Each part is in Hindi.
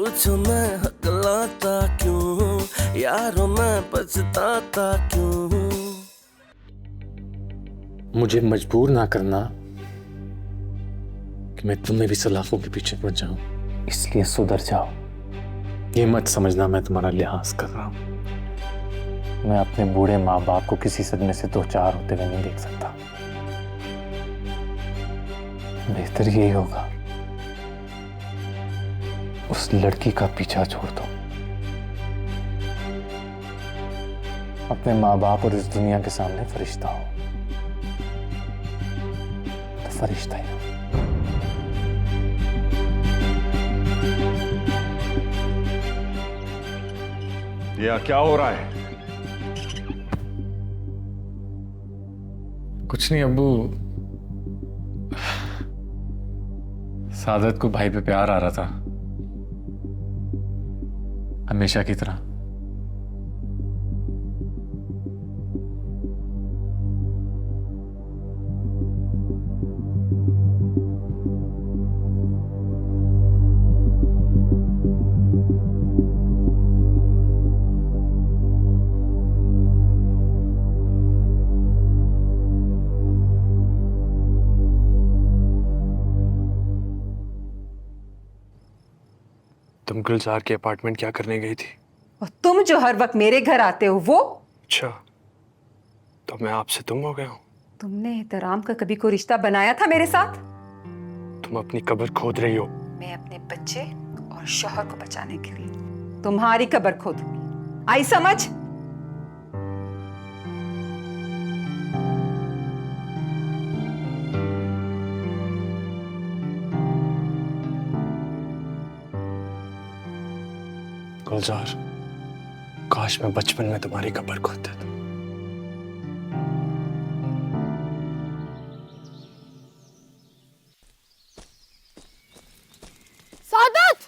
पूछो मैं हकलाता क्यों, यारों मैं पछताता क्यों। मुझे मजबूर ना करना कि मैं तुम्हें भी सलाखों के पीछे पड़ जाऊं, इसलिए सुधर जाओ। ये मत समझना मैं तुम्हारा लिहाज कर रहा हूं। मैं अपने बूढ़े माँ बाप को किसी सदमे से दो चार होते हुए नहीं देख सकता। बेहतर यही होगा उस लड़की का पीछा छोड़ दो। अपने माँ बाप और इस दुनिया के सामने फरिश्ता हो तो फरिश्ता ही हो। ये क्या हो रहा है? कुछ नहीं अब्बू, सादत को भाई पे प्यार आ रहा था, हमेशा की तरह। तुम गुलजार के अपार्टमेंट क्या करने गई थी? और तुम जो हर वक्त मेरे घर आते हो वो? अच्छा, तो मैं आपसे तुम हो गया हूँ। तुमने एहतराम का कभी कोई रिश्ता बनाया था मेरे साथ? तुम अपनी कब्र खोद रही हो। मैं अपने बच्चे और शौहर को बचाने के लिए तुम्हारी कब्र खोदूंगी। आई समझ? गुलजार, काश मैं बचपन में तुम्हारी कब्र खोद देता। सादत!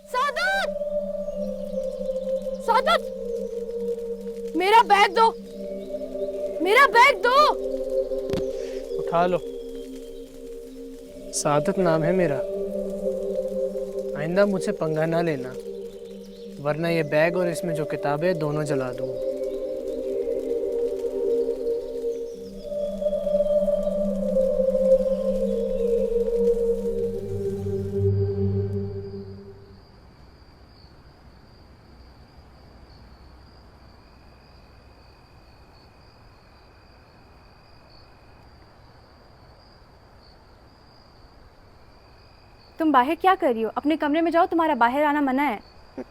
सादत! सादत! मेरा बैग दो, मेरा बैग दो। उठा लो। सादत नाम है मेरा। आइंदा मुझसे पंगा ना लेना, वरना ये बैग और इसमें जो किताबें दोनों जला दूंगा। तुम बाहर क्या कर रही हो? अपने कमरे में जाओ, तुम्हारा बाहर आना मना है।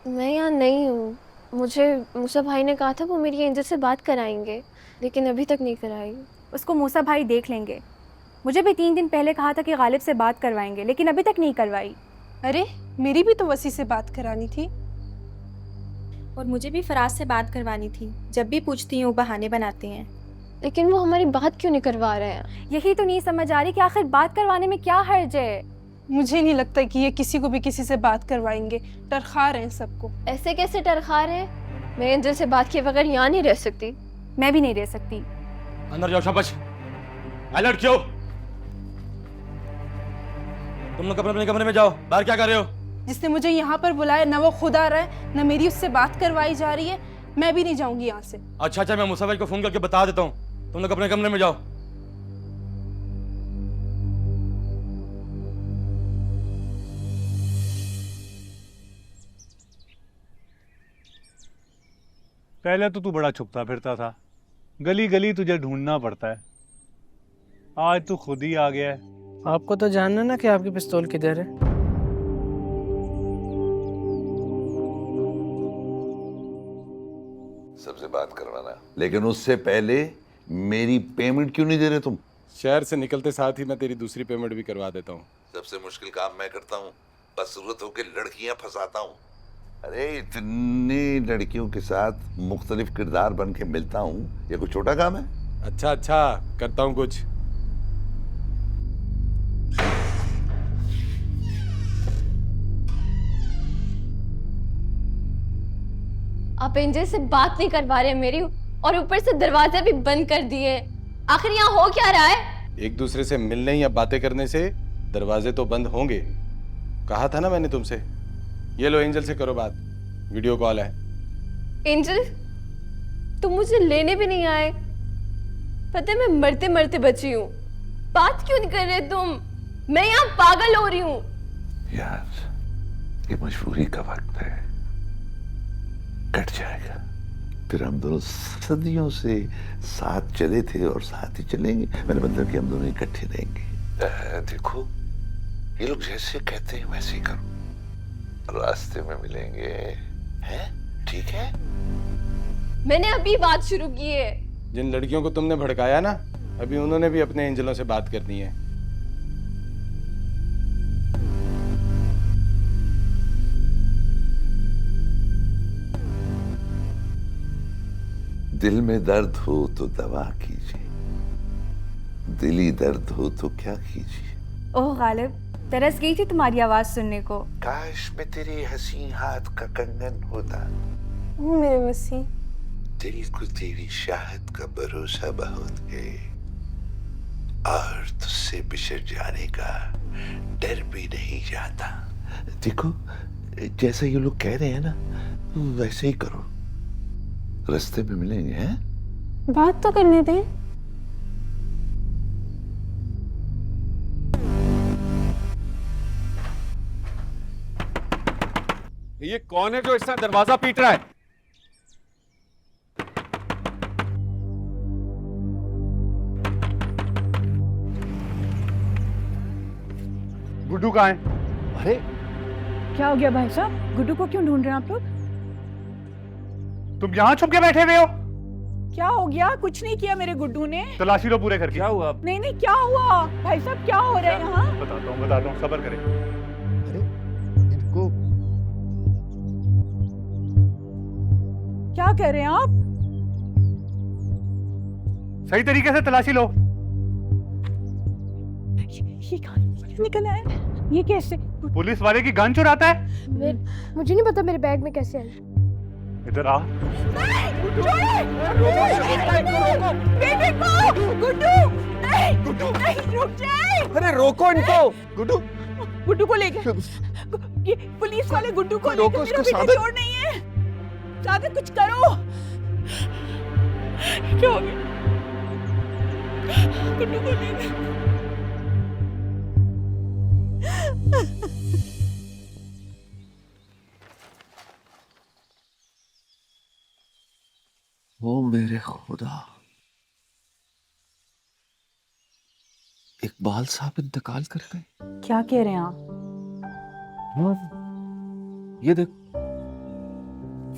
मैं यहाँ नहीं हूँ। मुझे मूसा भाई ने कहा था वो मेरी एंजल से बात कराएंगे, लेकिन अभी तक नहीं कराई। उसको मूसा भाई देख लेंगे। मुझे भी 3 दिन पहले कहा था कि गालिब से बात करवाएंगे, लेकिन अभी तक नहीं करवाई। अरे मेरी भी तो वसी से बात करानी थी। और मुझे भी फराज से बात करवानी थी। जब भी पूछती हूँ बहाने बनाते हैं। लेकिन वो हमारी बात क्यों नहीं करवा रहे हैं? यही तो नहीं समझ आ रही कि आखिर बात करवाने में क्या हर्ज है। मुझे नहीं लगता कि ये किसी को भी किसी से बात करवाएंगे। टरखा रहे हैं सबको। ऐसे कैसे टरखा रहे हैं? मैं एंजल से बात किए बगैर यहाँ नहीं रह सकती। मैं भी नहीं रह सकती। अंदर जाओ, शाबाश। अलर्ट क्यों? तुम लोग अपने कमरे में जाओ। बाहर क्या कर रहे हो? जिसने मुझे यहाँ पर बुलाया ना वो खुद आ रहा है, ना मेरी उससे बात करवाई जा रही है। मैं भी नहीं जाऊंगी यहाँ से। अच्छा, मैं मूसा भाई को फोन करके बता देता हूँ। तुम लोग अपने कमरे में जाओ। पहले तो तू बड़ा छुपता फिरता था, गली गली तुझे ढूंढना पड़ता है। आज तू खुद ही आ गया है। आपको तो जानना ना कि आपकी पिस्तौल किधर है। सबसे बात करवाना, लेकिन उससे पहले मेरी पेमेंट क्यों नहीं दे रहे तुम? शहर से निकलते साथ ही मैं तेरी दूसरी पेमेंट भी करवा देता हूँ। सबसे मुश्किल काम मैं करता हूँ, बस जरूरत हो के लड़कियां फंसाता हूँ। अरे इतनी लड़कियों के साथ मुख्तलिफ किरदार बन के मिलता हूँ, ये कोई छोटा काम है? अच्छा, करता हूँ कुछ। आप एंजल से बात नहीं करवा रहे मेरी, और ऊपर से दरवाजे भी बंद कर दिए। आखिर यहाँ हो क्या रहा है? एक दूसरे से मिलने या बातें करने से दरवाजे तो बंद होंगे। कहा था ना मैंने तुमसे। ये लो एंजल से करो बात, वीडियो कॉल है। एंजल, तुम मुझे लेने भी नहीं आए। पता है मैं मरते मरते बची हूँ। बात क्यों नहीं कर रहे तुम? मैं यहाँ पागल हो रही हूँ। यार, ये मजबूरी का वक्त है, कट जाएगा। फिर हम दोनों सदियों से साथ चले थे और साथ ही चलेंगे। मैंने मतलब कि हम दोनों इकट्ठे रहेंगे। देखो, ये लोग जैसे कहते हैं वैसे ही करो, रास्ते में मिलेंगे, हैं? ठीक है? मैंने अभी बात शुरू की है। जिन लड़कियों को तुमने भड़काया ना, अभी उन्होंने भी अपने एंजलों से बात करनी है। दिल में दर्द हो तो दवा कीजिए, दिली दर्द हो तो क्या कीजिए। ओह गालिब, तरस गई थी तुम्हारी आवाज सुनने को। काश मैं तेरे हसीन हाथ का कंगन होता। ओ मेरे मसीह, तेरी को तेरी शाहद का भरोसा बहुत है और तुझसे बिछड़ जाने का डर भी नहीं जाता। देखो, जैसा ये लोग कह रहे हैं ना, वैसे ही करो, रास्ते में मिलेंगे। हैं? बात तो करने दें। ये कौन है जो इस तरह दरवाजा पीट रहा है? गुड्डू कहाँ है? अरे क्या हो गया भाई साहब? गुड्डू को क्यों ढूंढ रहे हैं आप लोग? तुम यहाँ छुप के बैठे हुए हो? क्या हो गया? कुछ नहीं किया मेरे गुड्डू ने। तलाशी लो पूरे घर की। क्या हुआ? नहीं नहीं, क्या हुआ भाई साहब? क्या हो रहा है यहाँ? बताता हूँ, सब्र करें। अरे इनको क्या कर रहे हैं आप? सही तरीके से तलाशी लो। ये कहाँ निकला है? ये कैसे? पुलिस वाले की गन चुराता है? मुझे नहीं पता मेरे बैग में कैसे आई। इधर आ। बेबी को! गुड्डू! नहीं! गुड्डू! नहीं, रुक जाए! अरे रोको इनको। गुड्डू, गुड्डू को लेके ये पुलिस वाले गुड्डू को लेके, मेरा बेटा छोड़ नहीं है। सादत, कुछ करो। क्या हो गया? गुड्डू को लेके। ओ मेरे खुदा, इकबाल साहब इंतकाल कर गए। क्या कह रहे हैं आप? ये देख,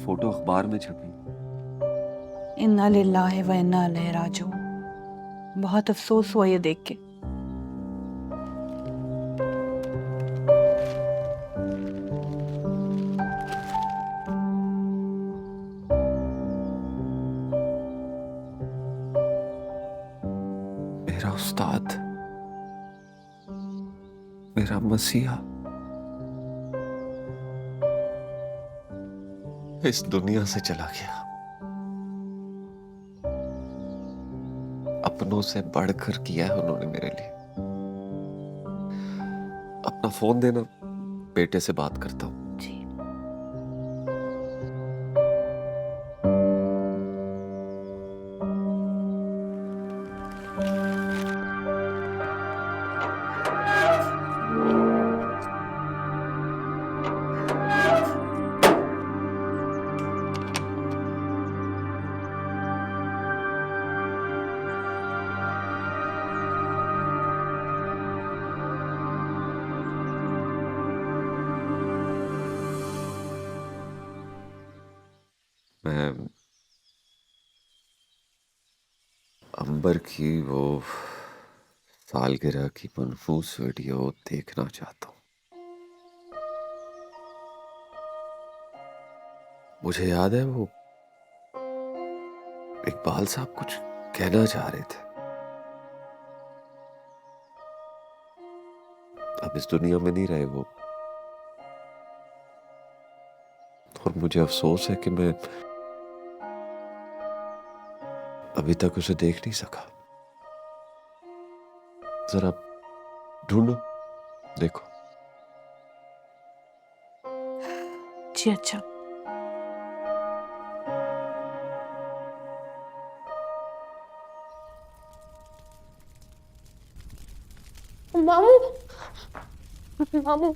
फोटो अखबार में छपी। इन्ना लिल्लाहि व इन्ना इलैहि राजिऊन। बहुत अफसोस हुआ ये देख के। मेरा उस्ताद, मेरा मसीहा इस दुनिया से चला गया। अपनों से बढ़कर किया है उन्होंने मेरे लिए। अपना फोन देना, बेटे से बात करता हूं। मैं अंबर की वो सालगिरह की मनहूस वीडियो देखना चाहता हूँ। मुझे याद है वो इकबाल साहब कुछ कहना चाह रहे थे। अब इस दुनिया में नहीं रहे वो, और मुझे अफसोस है कि मैं अभी तक उसे देख नहीं सका। जरा ढूंढो, देखो। जी अच्छा। मामू, मामू,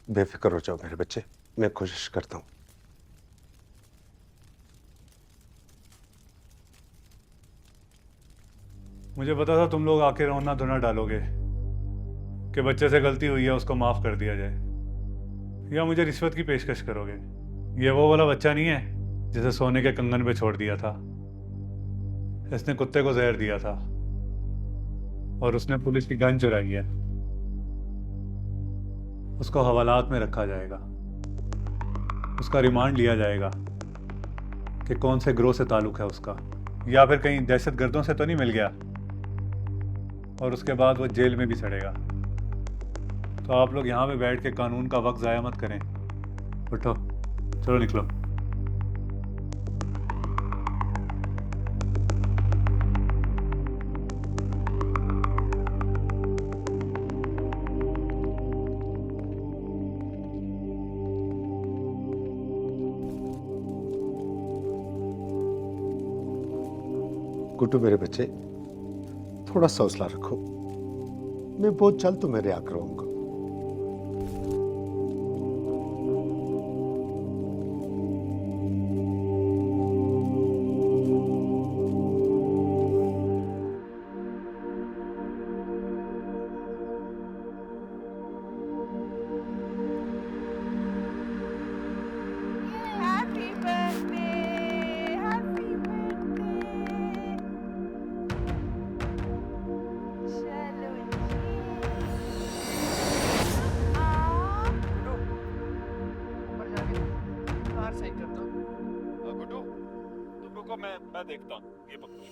बेफिक्र हो जाओ मेरे बच्चे, मैं कोशिश करता हूँ। मुझे पता था तुम लोग आके रोना धोना डालोगे कि बच्चे से गलती हुई है, उसको माफ कर दिया जाए, या मुझे रिश्वत की पेशकश करोगे। ये वो वाला बच्चा नहीं है जिसे सोने के कंगन पे छोड़ दिया था। इसने कुत्ते को जहर दिया था और उसने पुलिस की गन चुराई है। उसको हवालात में रखा जाएगा, उसका रिमांड लिया जाएगा कि कौन से ग्रोह से ताल्लुक है उसका, या फिर कहीं दहशतगर्दों से तो नहीं मिल गया, और उसके बाद वो जेल में भी सड़ेगा। तो आप लोग यहाँ पे बैठ के कानून का वक्त ज़ाया मत करें। उठो, चलो निकलो। गुड्डू मेरे बच्चे, थोड़ा सा हौसला रखो, मैं बहुत जल्द तुम्हें रिहा कराऊंगा। Happy birthday, happy birthday. चलो ऊपर जाके कार सही कर दो। गुड्डू, तुम रुको, मैं देखता हूँ। ये पकड़ो।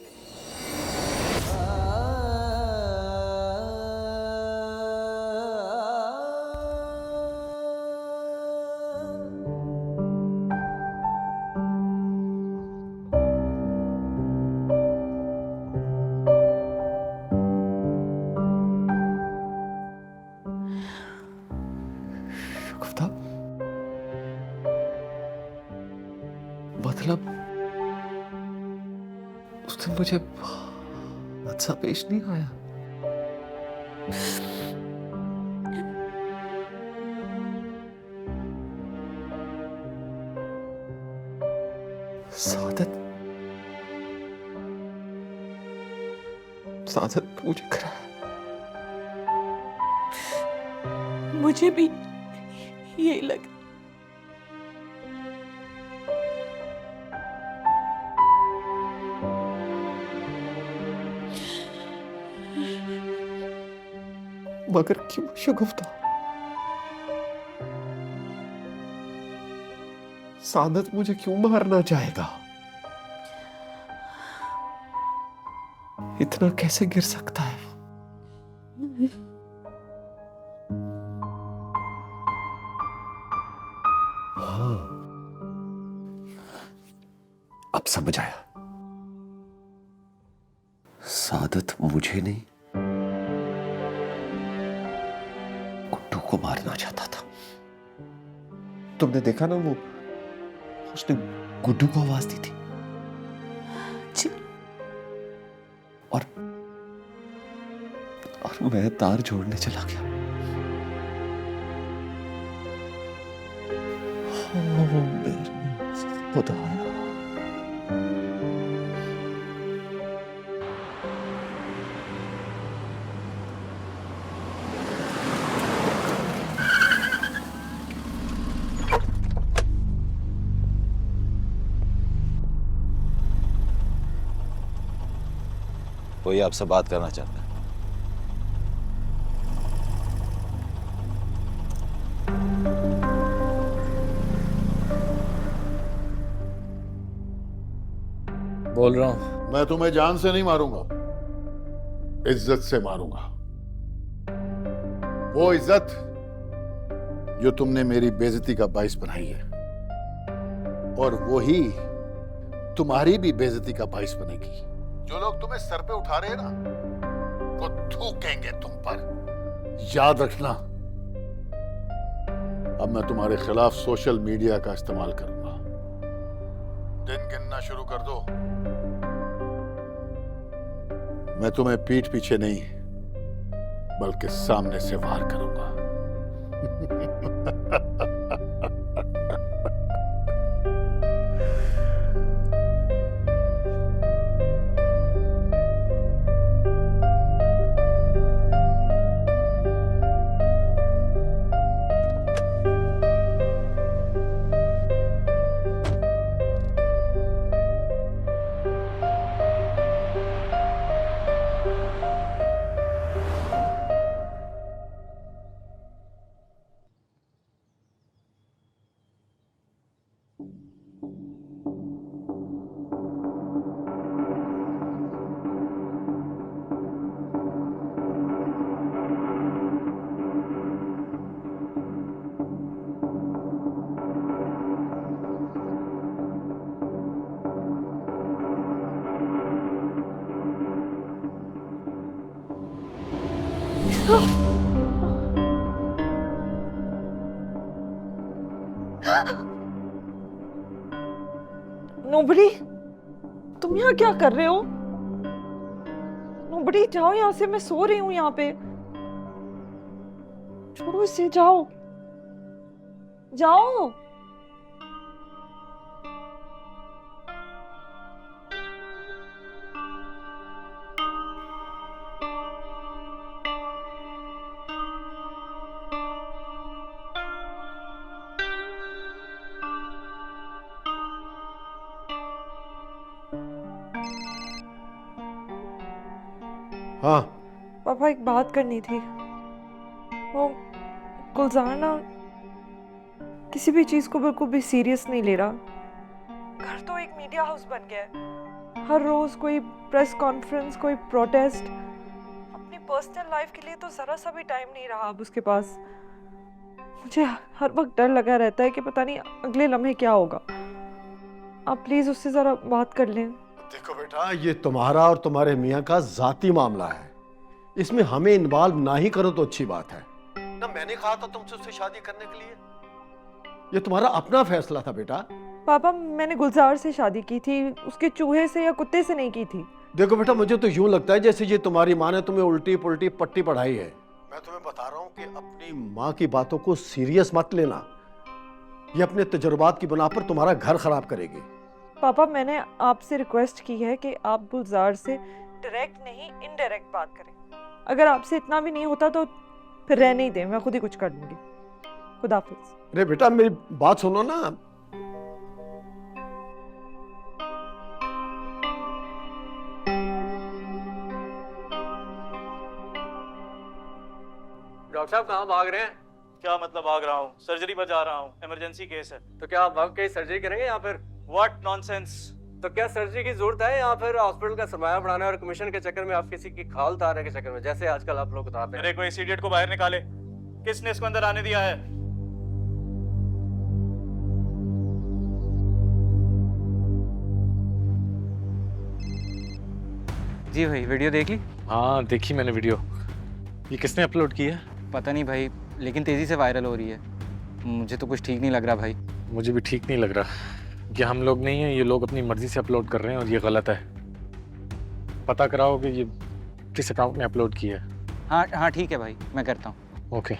शगुफ्ता, मतलब उसने मुझे अच्छा पेश नहीं आया। सादत सादत मुझे करा। मुझे भी यही लगा। मगर क्यों शगुफ्ता? सादत मुझे क्यों मारना चाहेगा? इतना कैसे गिर सकता है? हाँ, अब समझ आया। सादत मुझे नहीं, गुड्डू को मारना चाहता था। तुमने देखा ना, वो उसने गुड्डू को आवाज दी थी। जी। और मैं तार जोड़ने चला गया। ओ मेरे खुदाया। कोई आपसे बात करना चाहता है। बोल रहा हूं। मैं तुम्हें जान से नहीं मारूंगा, इज्जत से मारूंगा। वो इज्जत जो तुमने मेरी बेइज्जती का बाइस बनाई है, और वो ही तुम्हारी भी बेइज्जती का बाइस बनेगी। जो लोग तुम्हें सर पे उठा रहे हैं ना, को थूकेंगे तुम पर। याद रखना, अब मैं तुम्हारे खिलाफ सोशल मीडिया का इस्तेमाल करूंगा। दिन गिनना शुरू कर दो। मैं तुम्हें पीठ पीछे नहीं बल्कि सामने से वार करूंगा। नोबडी, तुम यहाँ क्या कर रहे हो? नोबडी, जाओ यहाँ से, मैं सो रही हूँ यहाँ पे। छोड़ो इसे, जाओ जाओ। हाँ पापा, एक बात करनी थी। वो गुलजार ना किसी भी चीज को बिल्कुल भी सीरियस नहीं ले रहा। घर तो एक मीडिया हाउस बन गया है। हर रोज कोई प्रेस कॉन्फ्रेंस, कोई प्रोटेस्ट। अपनी पर्सनल लाइफ के लिए तो जरा सा भी टाइम नहीं रहा अब उसके पास। मुझे हर वक्त डर लगा रहता है कि पता नहीं अगले लम्हे क्या होगा। आप प्लीज उससे जरा बात कर लें। देखो बेटा, ये तुम्हारा और तुम्हारे मियाँ का जाती मामला है। इसमें हमें इन्वॉल्व ना ही करो तो अच्छी बात है ना। मैंने कहा था तुमसे उससे शादी करने के लिए। ये तुम्हारा अपना फैसला था बेटा। पापा, मैंने गुलजार से शादी की थी, उसके चूहे से या कुत्ते से नहीं की थी। देखो बेटा, मुझे तो यूं लगता है जैसे ये तुम्हारी माँ ने तुम्हें उल्टी पुल्टी पट्टी पढ़ाई है। मैं तुम्हें बता रहा हूँ कि अपनी माँ की बातों को सीरियस मत लेना। ये अपने तजुर्बात की बुना पर तुम्हारा घर खराब करेगी। पापा, मैंने आपसे रिक्वेस्ट की है कि आप गुलजार से डायरेक्ट नहीं इनडायरेक्ट बात करें। अगर आपसे इतना भी नहीं होता तो फिर रहने ही दें, मैं खुद ही कुछ कर लूंगी। खुदाफिज। अरे बेटा, मेरी बात सुनो ना। डॉक्टर साहब कहाँ भाग रहे हैं? क्या मतलब भाग रहा हूँ? सर्जरी पर जा रहा हूँ, इमरजेंसी केस है। तो क्या आप भाग के सर्जरी करेंगे या फिर व्हाट नॉनसेंस? तो क्या सर्जरी की जरूरत है या फिर हॉस्पिटल का सरमाया बढ़ाने और कमीशन के चक्कर में आप किसी की खाल उतारने के चक्कर में, जैसे आजकल आप लोग उतारते हैं? मेरे को इस इडियट को बाहर निकाले। किसने इसको अंदर आने दिया है? जी भाई, वीडियो देख ली? हाँ देखी मैंने वीडियो। ये किसने अपलोड की है? पता नहीं भाई, लेकिन तेज़ी से वायरल हो रही है। मुझे तो कुछ ठीक नहीं लग रहा भाई। मुझे भी ठीक नहीं लग रहा। ये हम लोग नहीं है, ये लोग अपनी मर्जी से अपलोड कर रहे हैं और ये गलत है। पता कराओ कि ये किस अकाउंट में अपलोड किया है। हाँ हाँ ठीक है भाई, मैं करता हूँ। ओके।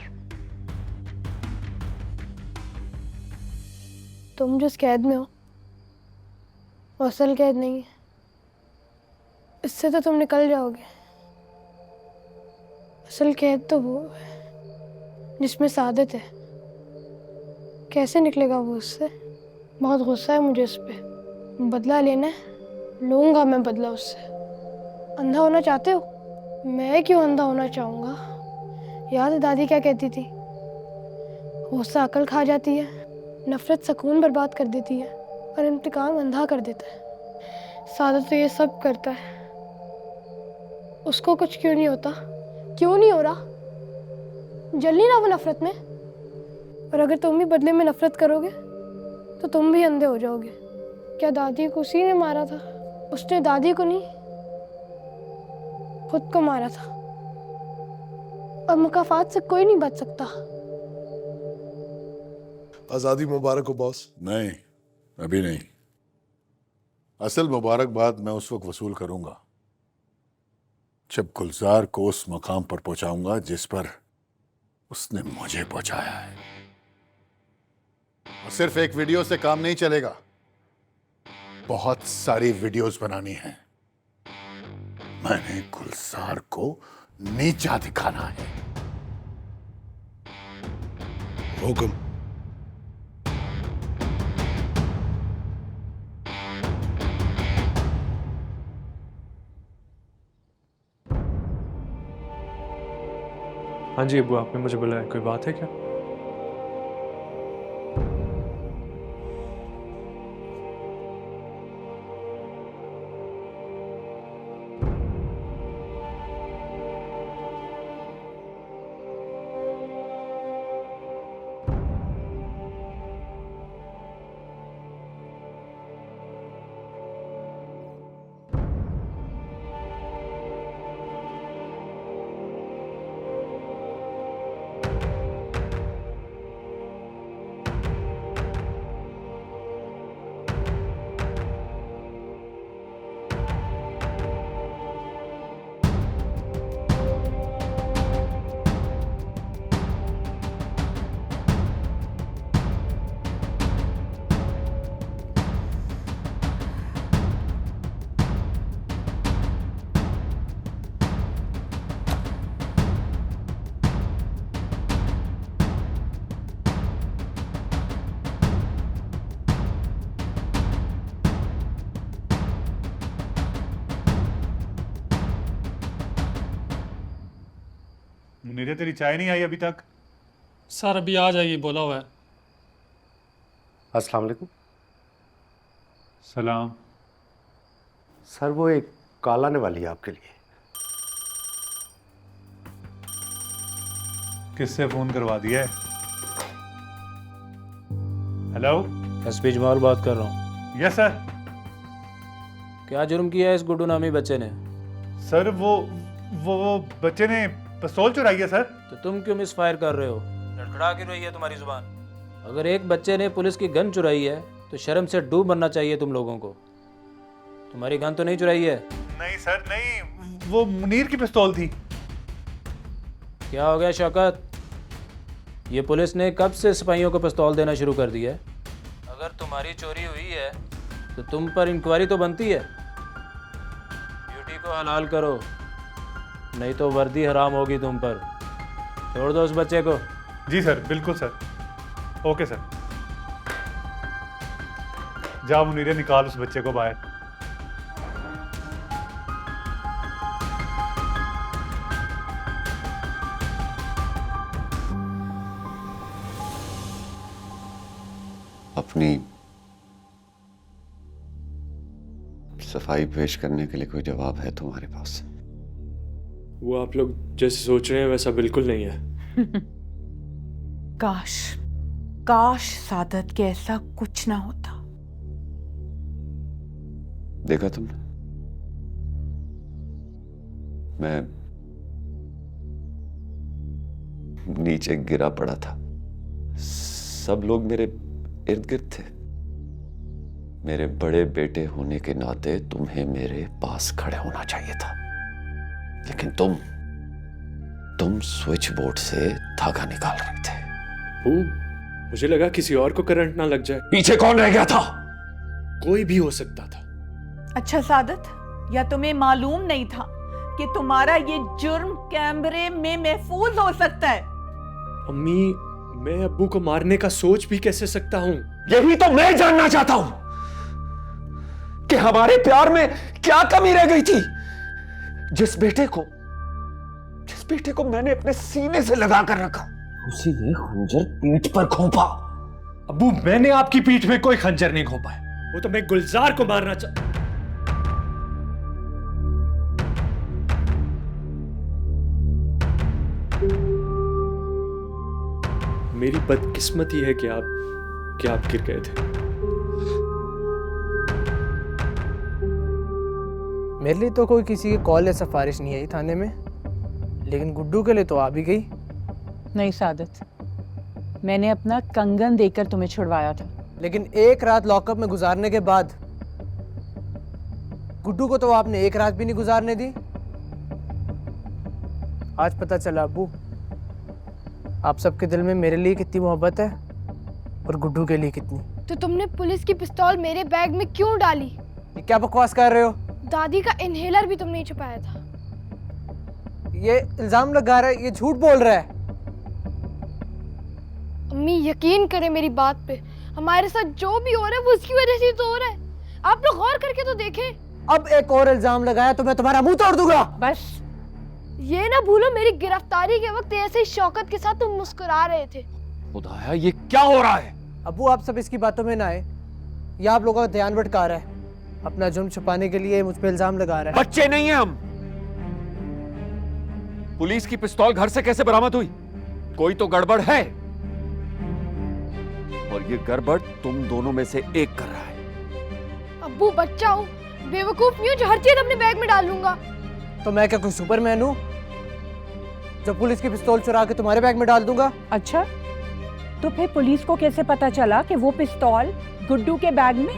तुम जिस कैद में हो वो असल कैद नहीं है। इससे तो तुम निकल जाओगे। असल कैद तो वो है जिसमें सादत है। कैसे निकलेगा वो उससे? बहुत गुस्सा है मुझे उस पे। बदला लेना है, लूँगा मैं बदला उससे। अंधा होना चाहते हो? मैं क्यों अंधा होना चाहूँगा? याद है दादी क्या कहती थी? गुस्सा अकल खा जाती है, नफरत सुकून बर्बाद कर देती है और इंतकाम अंधा कर देता है। सादत तो ये सब करता है। उसको कुछ क्यों नहीं होता? क्यों नहीं हो रहा? जल नहीं रहा वो नफरत में? और अगर तुम भी बदले में नफरत करोगे तो तुम भी अंधे हो जाओगे। क्या दादी को उसी ने मारा था? उसने दादी को नहीं, खुद को मारा था। और मुकाफात से कोई नहीं बच सकता। आजादी मुबारक हो बॉस। नहीं, अभी नहीं। असल मुबारकबाद मैं उस वक्त वसूल करूंगा जब गुलजार को उस मकाम पर पहुंचाऊंगा जिस पर उसने मुझे पहुंचाया है। और सिर्फ एक वीडियो से काम नहीं चलेगा, बहुत सारी वीडियोस बनानी है। मैंने गुलजार को नीचा दिखाना है। हुक्म। हाँ जी अब्बू, आपने मुझे बुलाया, कोई बात है क्या? मुनीरे, तेरी चाय नहीं आई अभी तक? सर अभी आ जाइए, बोला हुआ है। अस्सलाम वालेकुम। सलाम। सर वो एक कॉल आने वाली है आपके लिए। किससे फोन करवा दिया है? हेलो, एसपी जमाल बात कर रहा हूँ। Yes sir. क्या जुर्म किया है इस गुड्डू नामी बच्चे ने? सर वो बच्चे ने पिस्तौल चुराई है सर। तो तुम क्यों मिस फायर कर रहे हो? लड़खड़ा क्यों रही है तुम्हारी जुबान? अगर एक बच्चे ने पुलिस की गन चुराई है तो शर्म से डूब मरना चाहिए तुम लोगों को। तुम्हारी गन तो नहीं चुराई है? नहीं सर नहीं, वो मुनीर की पिस्तौल थी। क्या हो गया शौकत? ये पुलिस ने कब से सिपाहियों को पिस्तौल देना शुरू कर दिया है? अगर तुम्हारी चोरी हुई है तो तुम पर इंक्वायरी तो बनती है। ड्यूटी को हलाल करो, नहीं तो वर्दी हराम होगी तुम पर। छोड़ दो उस बच्चे को। जी सर, बिल्कुल सर। Okay sir. जा मुनीरे, निकाल उस बच्चे को बाहर। अपनी सफाई पेश करने के लिए कोई जवाब है तुम्हारे पास? वो आप लोग जैसे सोच रहे हैं वैसा बिल्कुल नहीं है। काश सादत के ऐसा कुछ ना होता। देखा तुमने, मैं नीचे गिरा पड़ा था, सब लोग मेरे इर्द गिर्द थे। मेरे बड़े बेटे होने के नाते तुम्हें मेरे पास खड़े होना चाहिए था, लेकिन तुम स्विच बोर्ड से धागा निकाल रहे थे। मुझे लगा किसी और को करंट ना लग जाए। पीछे कौन रह गया था? कोई भी हो सकता था। अच्छा सादत, या तुम्हें मालूम नहीं था कि तुम्हारा ये जुर्म कैमरे में महफूज हो सकता है? अम्मी, मैं अब्बू को मारने का सोच भी कैसे सकता हूँ? यही तो मैं जानना चाहता हूं कि हमारे प्यार में क्या कमी रह गई थी। जिस बेटे को मैंने अपने सीने से लगा कर रखा, उसी ने खंजर पीठ पर घोंपा। अब्बू, मैंने आपकी पीठ में कोई खंजर नहीं घोंपा है। वो तो मैं गुलजार को मारना मेरी बदकिस्मती है कि आप गिर गए थे। मेरे लिए तो कोई किसी की कॉल या सिफारिश नहीं आई थाने में, लेकिन गुड्डू के लिए तो आ भी गई। नहीं सादत, मैंने अपना कंगन देकर तुम्हें छुड़वाया था। लेकिन एक रात लॉकअप में गुजारने के बाद गुड्डू को तो आपने एक रात भी नहीं गुजारने दी। आज पता चला अब्बू, आप सबके दिल में मेरे लिए कितनी मोहब्बत है और गुड्डू के लिए कितनी। तो तुमने पुलिस की पिस्तौल मेरे बैग में क्यों डाली? ये क्या बकवास कर रहे हो? दादी का इनहेलर भी तुमने ही छुपाया था। ये इल्जाम लगा रहा है, ये झूठ बोल रहा है। अम्मी यकीन करे मेरी बात पे, हमारे साथ जो भी हो रहा है वो उसकी वजह से तो हो रहा है। आप लोग गौर करके तो देखें। अब एक और इल्जाम लगाया तो मैं तुम्हारा मुंह तोड़ दूंगा। बस ये ना भूलो, मेरी गिरफ्तारी के वक्त ऐसे ही शौकत के साथ तुम मुस्कुरा रहे थे। खुदाया, ये क्या हो रहा है? अब्बू आप सब इसकी बातों में ना आए, ये आप लोगों का ध्यान भटका रहा है। अपना जुर्म छुपाने के लिए मुझ पे इल्जाम लगा रहा है। बच्चे नहीं है हम। पुलिस की पिस्तौल घर से कैसे बरामद हुई? कोई तो गड़बड़ है, और ये गड़बड़ तुम दोनों में से एक कर रहा है। अब्बू बच्चा हूँ, बेवकूफ नहीं हूँ जो हर चीज अपने बैग में डाल लूंगा। तो मैं क्या कोई सुपरमैन हूँ जो पुलिस की पिस्तौल चुरा के तुम्हारे बैग में डाल दूंगा? अच्छा, तो फिर पुलिस को कैसे पता चला कि वो पिस्तौल गुड्डू के बैग में?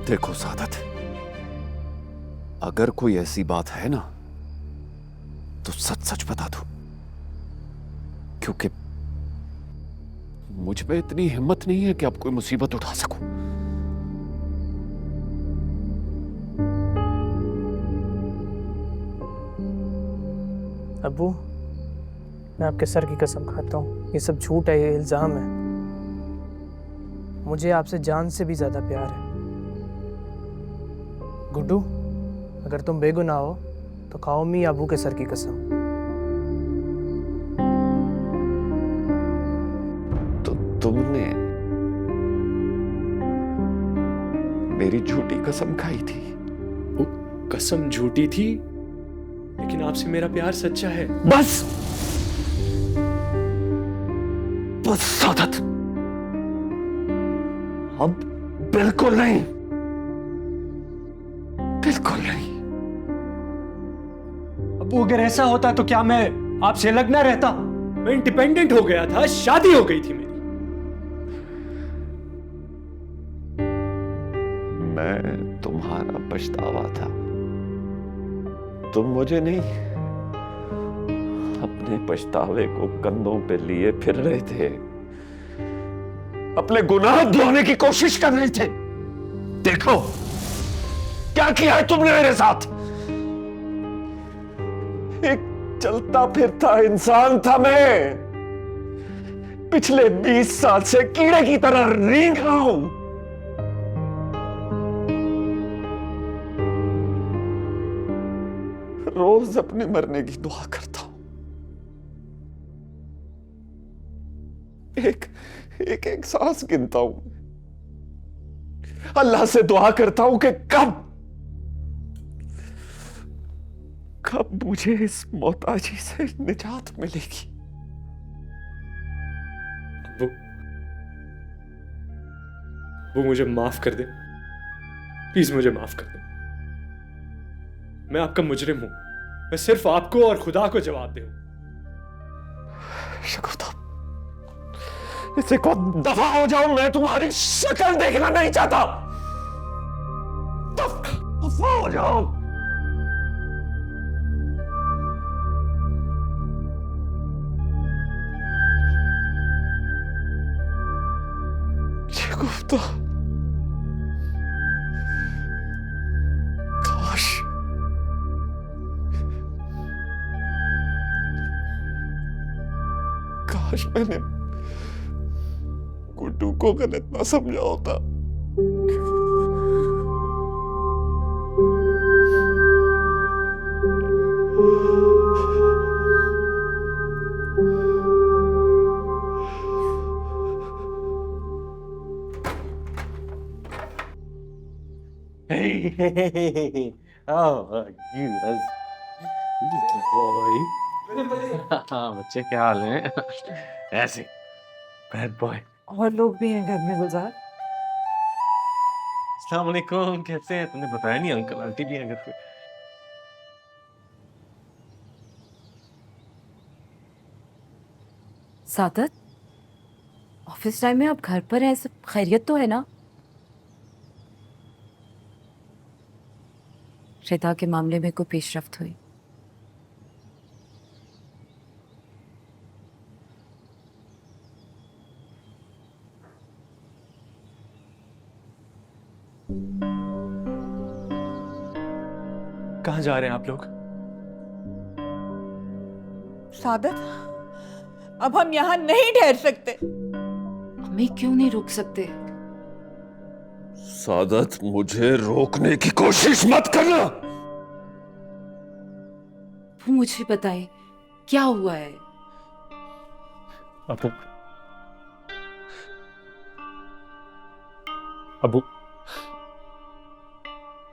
देखो सादत, अगर कोई ऐसी बात है ना तो सच सच बता दो, क्योंकि मुझ में इतनी हिम्मत नहीं है कि अब कोई मुसीबत उठा सकूं। अब्बू मैं आपके सर की कसम खाता हूँ, ये सब झूठ है, ये इल्जाम है। मुझे आपसे जान से भी ज्यादा प्यार है। गुड्डू, अगर तुम बेगुनाह हो तो खाओ मी अबू के सर की कसम। तो तुमने मेरी झूठी कसम खाई थी? वो कसम झूठी थी, लेकिन आपसे मेरा प्यार सच्चा है। बस बस सादत, अब बिल्कुल नहीं, बिल्कुल नहीं। अब अगर ऐसा होता तो क्या मैं आपसे अलग ना रहता? मैं इंडिपेंडेंट हो गया था, शादी हो गई थी मेरी। मैं तुम्हारा पछतावा था, तुम मुझे नहीं, अपने पछतावे को कंधों पे लिए फिर रहे थे, अपने गुनाह धोने की कोशिश कर रहे थे। देखो क्या किया है तुमने मेरे साथ। एक चलता फिरता इंसान था मैं, पिछले 20 साल से कीड़े की तरह रेंग रहा हूं। रोज अपने मरने की दुआ करता हूं, एक सांस गिनता हूं, अल्लाह से दुआ करता हूं कि कब मुझे इस मोहताजी से निजात मिलेगी। वो मुझे माफ कर दे, प्लीज मुझे माफ कर दे। मैं आपका मुजरिम हूं, मैं सिर्फ आपको और खुदा को जवाब दूं। शकुता, इससे को दफा हो जाओ, मैं तुम्हारी शक्ल देखना नहीं चाहता। दफा हो जाओ। शकुता, काश मैंने गुड्डू को गलत ना समझा होता। Oh, you boy. हाँ बच्चे क्या हाल है? ऐसे बैड बॉय। और लोग भी हैं घर में गुलजार? अस्सलाम वालेकुम, कैसे हैं? तुमने बताया नहीं, अंकल आंटी भी हैं घर पे। सादत, ऑफिस टाइम में आप घर पर हैं, सब खैरियत तो है ना? श्वेता के मामले में कोई पेशरफ्त हुई? कहाँ जा रहे हैं आप लोग? सादत, अब हम यहाँ नहीं ठहर सकते। हमें क्यों नहीं रोक सकते? सादत, मुझे रोकने की कोशिश मत करना। वो मुझे बताए क्या हुआ है? अबू, अबू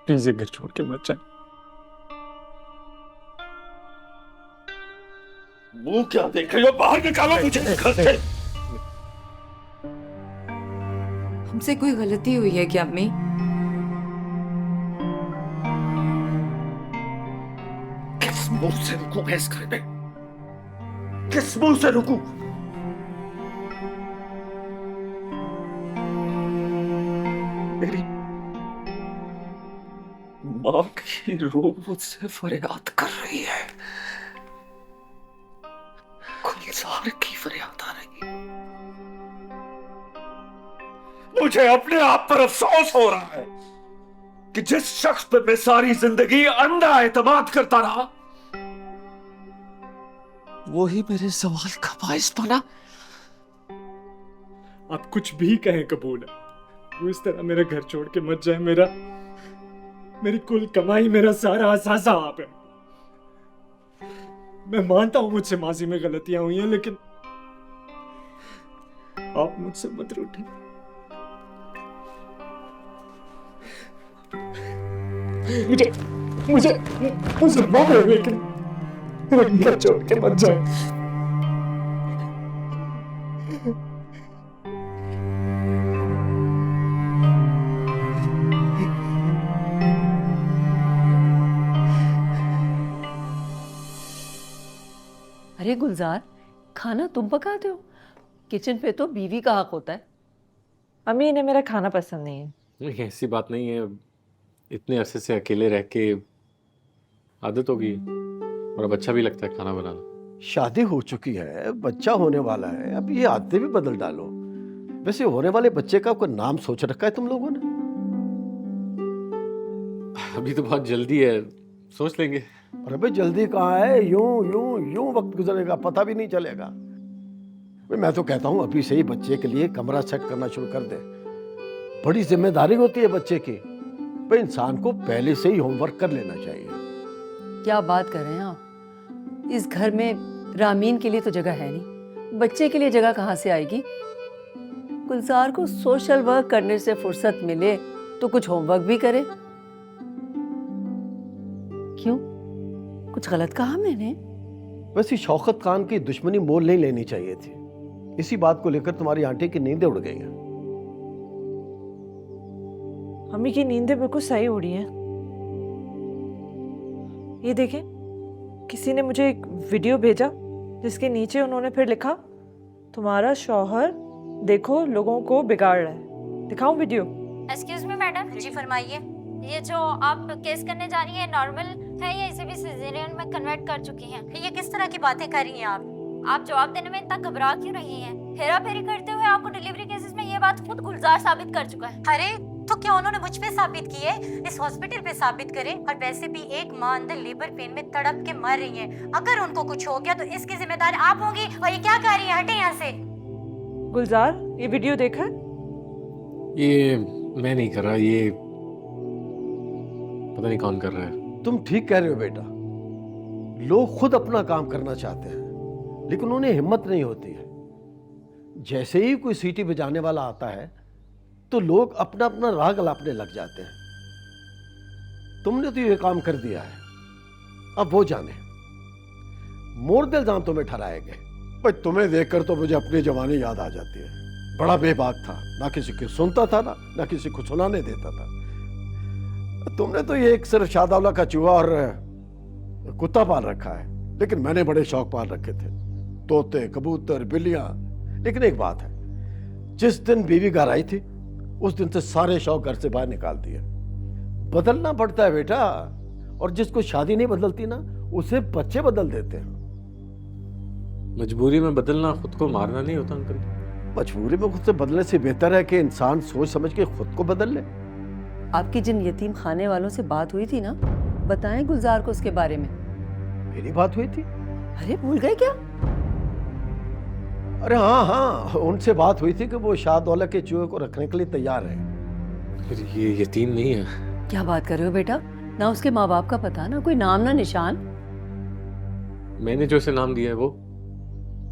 प्लीज ये घर छोड़ के मत जाए। मुंह क्या देख रहे हो? बाहर निकालो मुझे घर से। हमसे कोई गलती हुई है क्या अम्मी? किस मुंह से रुकूं मैं इस घर में? किस मुंह से रुकूं? मेरी मां की रूह मुझसे फरियाद कर रही है। गुलजार की फरियाद आ रही है। मुझे अपने आप पर अफसोस हो रहा है कि जिस शख्स पे मैं सारी जिंदगी अंधा एतमाद करता रहा, वो ही मेरे सवाल का बाइस बना। आप कुछ भी कहें कबूल है। वो इस तरह मेरा घर छोड़ के मत जाए। मेरी कुल कमाई, मेरा सारा असासा आप है। मैं मानता हूं मुझसे माजी में गलतियां हुई हैं, लेकिन आप मुझसे मत रूठे। मुझे माफ है, लेकिन मेरा घर छोड़ के मत जाए। अरे गुलजार, खाना तुम पकाते हो? किचन पे तो बीवी का हक होता है। अम्मी, इन्हें मेरा खाना पसंद नहीं है। नहीं, ऐसी बात नहीं है। इतने अरसे से अकेले रह के आदत होगी और अब अच्छा भी लगता है खाना बनाना। शादी हो चुकी है, बच्चा होने वाला है, अब ये आदतें भी बदल डालो। वैसे होने वाले बच्चे का कोई नाम सोच रखा है तुम लोगों ने? अभी तो बहुत जल्दी है, सोच लेंगे। अरे भाई जल्दी कहाँ है? यूं यूं यूं वक्त गुजरेगा, पता भी नहीं चलेगा। भाई मैं तो कहता हूँ अभी से ही बच्चे के लिए कमरा सेट करना शुरू कर दे। बड़ी जिम्मेदारी होती है बच्चे की। भाई इंसान को पहले से ही होमवर्क कर लेना चाहिए। क्या बात कर रहे हैं आप? इस घर में रामीन के लिए तो जगह है नहीं, बच्चे के लिए जगह कहाँ से आएगी? गुलजार को सोशल वर्क करने से फुर्सत मिले तो कुछ होमवर्क भी करे। क्यों, कुछ गलत कहा मैंने? वैसे शौकत खान की दुश्मनी मोल नहीं लेनी चाहिए थी। इसी बात को लेकर तुम्हारी आंटी की नींदें उड़ गई हैं। मम्मी की नींदें बिल्कुल सही हो रही हैं। ये देखें, किसी ने मुझे एक वीडियो भेजा जिसके नीचे उन्होंने फिर लिखा, तुम्हारा शौहर देखो लोगों को बिगाड़ रहा है। दिखाऊं वीडियो? Excuse me madam. जी फरमाइए। ये जो आप केस करने जा रही हैं नॉर्मल है या इसे भी सिजेरियन में कन्वर्ट कर चुकी हैं? ये किस तरह की बातें कर रही हैं आप जवाब देने में इतना घबरा क्यों रही हैं? हेरा फेरी करते हुए आपको डिलीवरी केसेस में ये बात खुद गुलजार साबित कर चुका है। अरे तो क्या उन्होंने मुझ पे साबित की है? इस हॉस्पिटल पे साबित करे। और वैसे भी एक माँ अंदर लेबर पेन में तड़प के मर रही है। अगर उनको कुछ हो गया तो इसकी जिम्मेदार आप होंगी। और ये क्या कर रही है? हटे यहाँ से। गुलजार, ये वीडियो देखा? ये मैं नहीं कर रहा, ये पता नहीं कौन कर रहा है। तुम ठीक कह रहे हो बेटा। लोग खुद अपना काम करना चाहते हैं, लेकिन उन्हें हिम्मत नहीं होती है। जैसे ही कोई सीटी बजाने वाला आता है तो लोग अपना अपना राग अलापने लग जाते हैं। तुमने तो ये काम कर दिया है, अब वो जाने। मोर्द इल्जाम तुम्हें ठहराए गए। भाई तुम्हें देखकर तो मुझे अपनी जवानी याद आ जाती है। बड़ा बेबाक था, ना किसी को सुनता था ना किसी को सुनाने देता था। तुमने तो ये एक सिर्फ शादावला का चूहा और कुत्ता पाल रखा है, लेकिन मैंने बड़े शौक पाल रखे थे। तोते, कबूतर, बिल्लियां। लेकिन एक बात है, जिस दिन बीवी घर आई थी उस दिन से सारे शौक घर से बाहर निकाल दिए। बदलना पड़ता है बेटा, और जिसको शादी नहीं बदलती ना उसे बच्चे बदल देते हैं। मजबूरी में बदलना खुद को मारना नहीं होता अंकल। मजबूरी में खुद से बदलने से बेहतर है कि इंसान सोच समझ के खुद को बदल ले। आपकी जिन यतीम खाने वालों से बात हुई थी ना, बताएं गुलजार को उसके बारे में। मेरी बात हुई थी? अरे भूल गए क्या? अरे हाँ, उनसे बात हुई थी कि वो शाह दौलत के चूहे को रखने के लिए तैयार है। ये यतीम नहीं है। क्या बात कर रहे हो बेटा? ना उसके माँ बाप का पता, ना कोई नाम ना निशान। मैंने जो इसे नाम दिया है वो,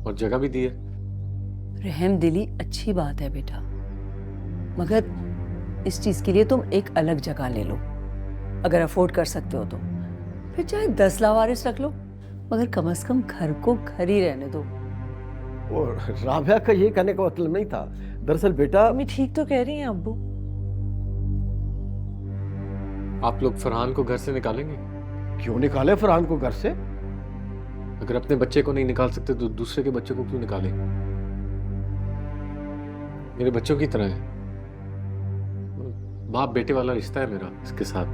और जगह भी दी है। रहम दिली अच्छी बात है बेटा, मगर इस चीज के लिए तुम एक अलग जगह ले लो, अगर अफोर्ड कर सकते हो तो। फिर चाहे 10 लावारिस रख लो, मगर कम से कम घर को घर ही रहने दो। और राबिया का ये कहने का मतलब नहीं था। दरअसल बेटा, मैं ठीक तो कह रही हैं अब्बू। आप लोग फरहान को घर से निकालेंगे? क्यों निकाले फरहान को घर से? अगर अपने बच्चे को नहीं निकाल सकते तो दूसरे के बच्चे को क्यों निकालें? मेरे बच्चों की तरह है, बाप बेटे वाला रिश्ता है मेरा इसके साथ।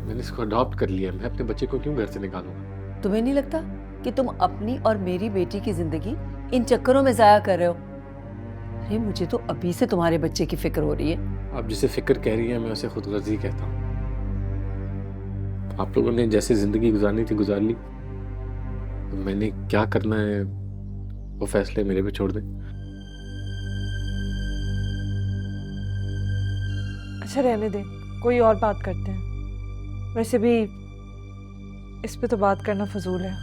मैंने इसको अडॉप्ट कर लिया, मैं अपने बच्चे को क्यों घर से निकालूंगा? तुम्हें नहीं लगता कि तुम अपनी और मेरी बेटी की जिंदगी इन चक्करों में जाया कर रहे हो? अरे मुझे तो अभी से तुम्हारे बच्चे की फिक्र हो रही है। आप जिसे फिक्र कह रही हैं मैं उसे खुदगर्जी कहता हूँ। आप लोगों ने जैसे जिंदगी गुजारनी थी गुजार ली, तो मैंने क्या करना है वो फैसले मेरे पे छोड़ दें। अच्छा रहने दे, कोई और बात करते हैं। वैसे भी इस पे तो बात करना फजूल है।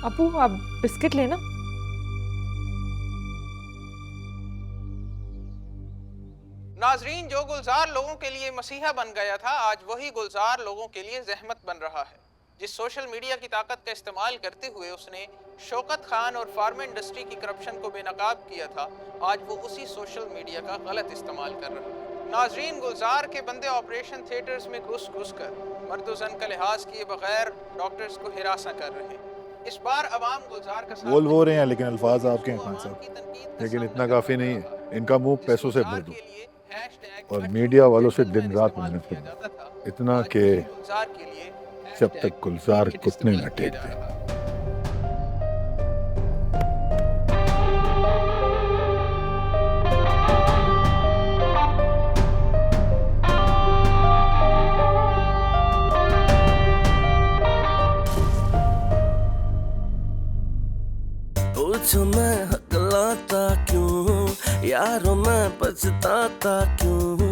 अबू आप बिस्किट लेना। नाजरीन, जो गुलजार लोगों के लिए मसीहा बन गया था, आज वही गुलजार लोगों के लिए जहमत बन रहा है। जिस सोशल मीडिया की ताकत का इस्तेमाल करते हुए उसने शौकत खान और फार्मा इंडस्ट्री की करप्शन को बेनकाब किया था, आज वो उसी सोशल मीडिया का गलत इस्तेमाल कर रहा है। नाजरीन, गुलजार के बंदे ऑपरेशन थिएटर्स में घुस घुस कर मर्द जन का लिहाज किए बगैर डॉक्टर्स को हिरासा कर रहे हैं। इस बार अवाम गुलजार का बोल वो रहे हैं, लेकिन अल्फाज आपके हैं खान साहब। लेकिन इतना काफी नहीं है, इनका मुंह पैसों से भर दो और मीडिया वालों से दिन रात मेहनत करो, इतना कि जब तक गुलजार घुटने न टेक दे। पूछो मैं हकलाता क्यों, यारों मैं पछताता क्यों।